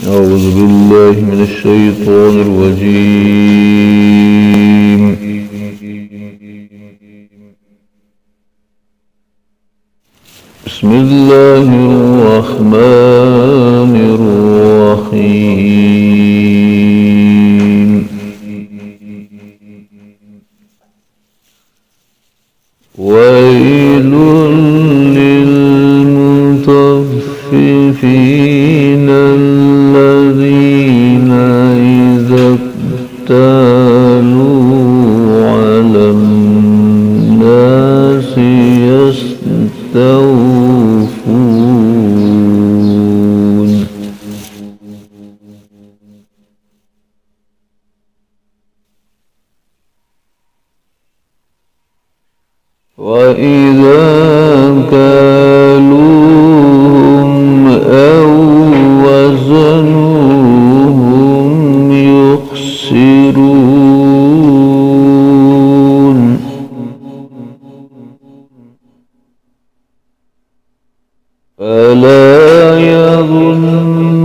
أعوذ بالله من الشيطان الرجيم. بسم الله الرحمن الرحيم. ويل للمطففين الذين إذا اكتالوا على الناس يستوفون. وإذا كالوهم أو وزنوهم يخسرون. ألا يظن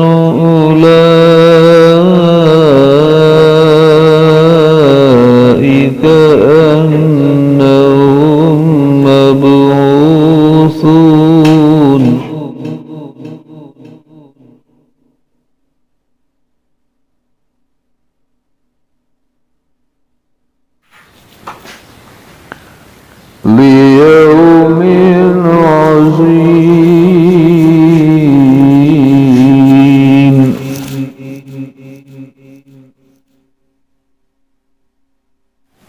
أولئك أنهم مبعوثون ليوم عظيم.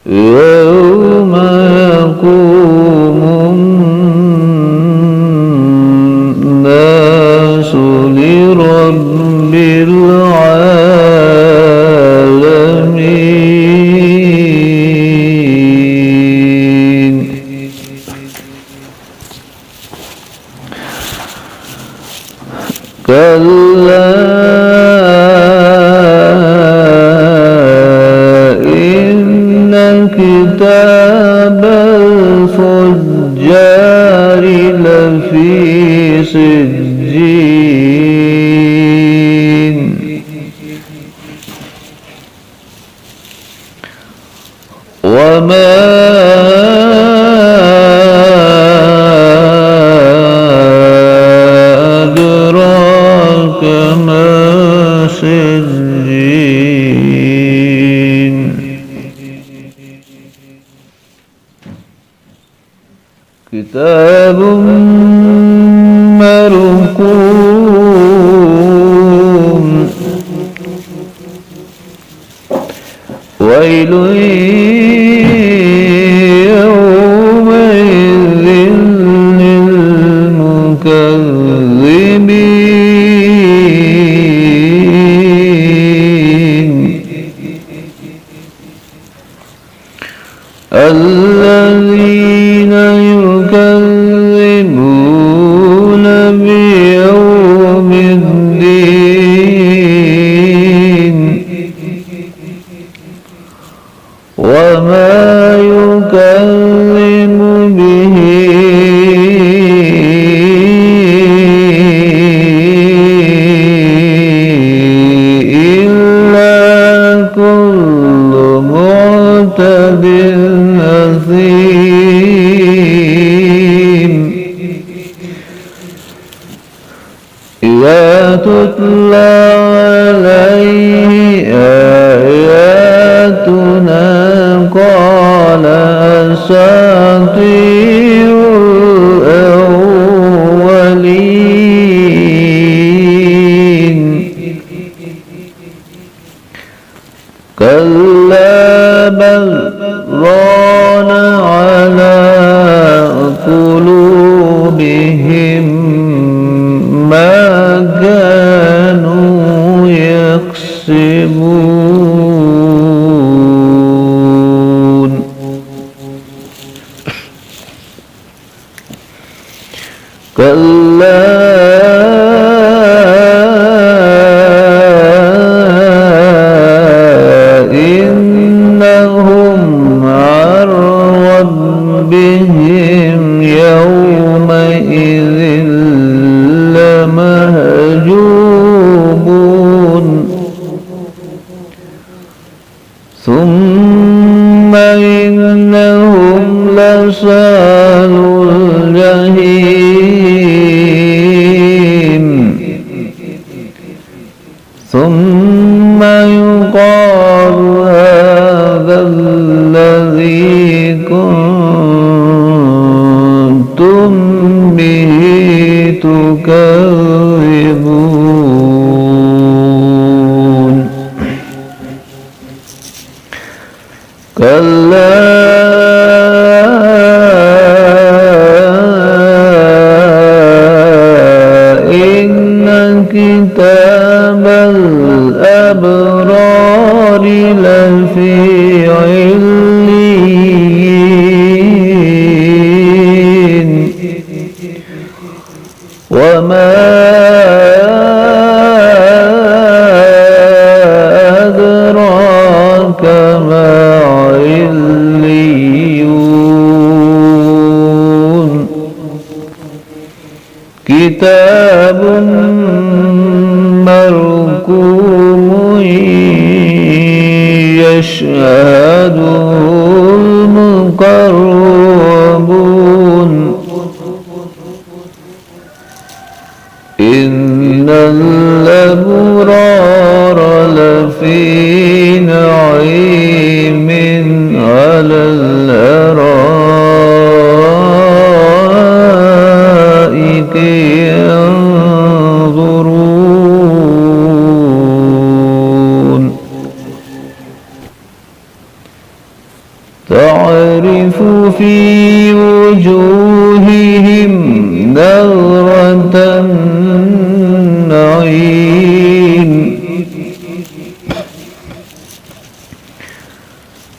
يوم يقوم الناس لرب العالمين. كلا إن كتاب الفجار لفي سجين. وما أدراك ما سجين. كتاب مرقوم. ويل يومئذ للمكذبين الذين يكذبون بيوم الدين. وما يكذب به إلا كل معتد أثيم. إذا تتلى عليه آياتنا قال أساطير الأولين. كلا بل ران على قلوبهم ما كانوا يكسبون. كلا إنهم عن ربهم يومئذ لمحجوبون. ثم إنهم لصالوا الجحيم ثم يقال هذا الذي كنتم به تكذبون كلا إن كتاب الأبرار لفي عليين وما أدراك ما عليون كتاب مرقوم يشهده المقربون إن الأبرار لفي نعيم على الأرائك ينظرون تعرف في وجوههم نظرة النعيم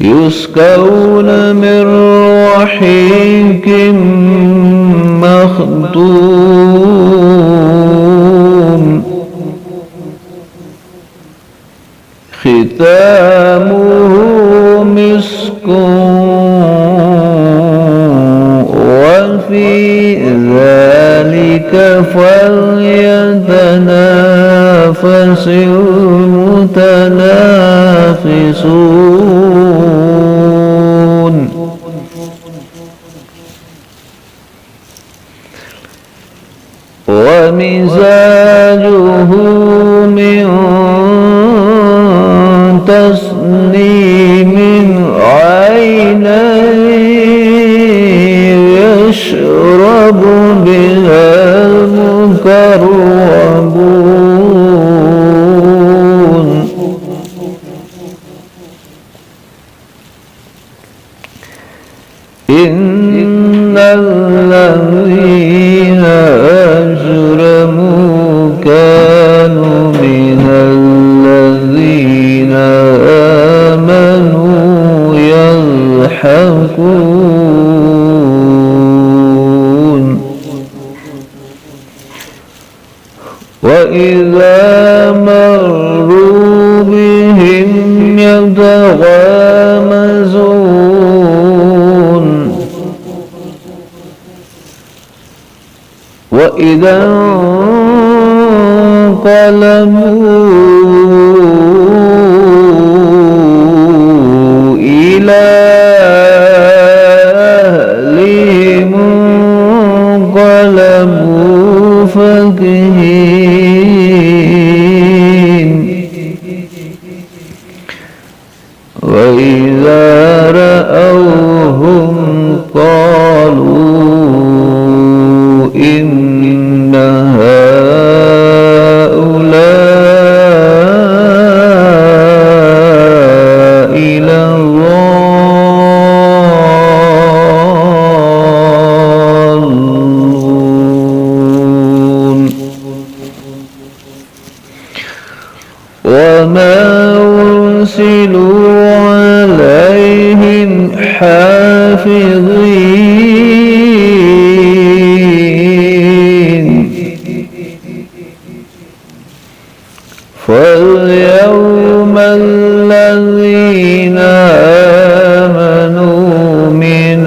يسقون من رحيق مختوم ختامه مسك وفي ذلك فليتنافس المتنافسون ومزاجه من تسنيم عينا يشرب بها المقربون إن الذين أجرموا كانوا من الذين آمنوا يضحكون وإذا مروا بهم يتغامزون وإذا انقلبوا إلى أهلهم انقلبوا فكهين وإذا رأوهم قالوا إن هؤلاء لضالون وما أرسلوا عليهم حافظين فاليوم الذين آمنوا من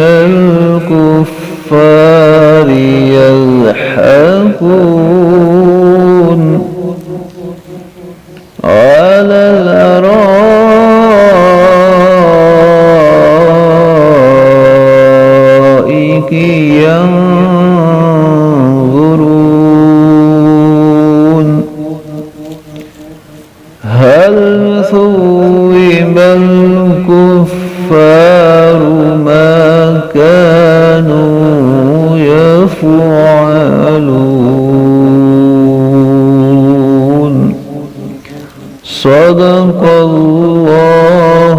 الكفار يضحكون على الأرائك صدق الله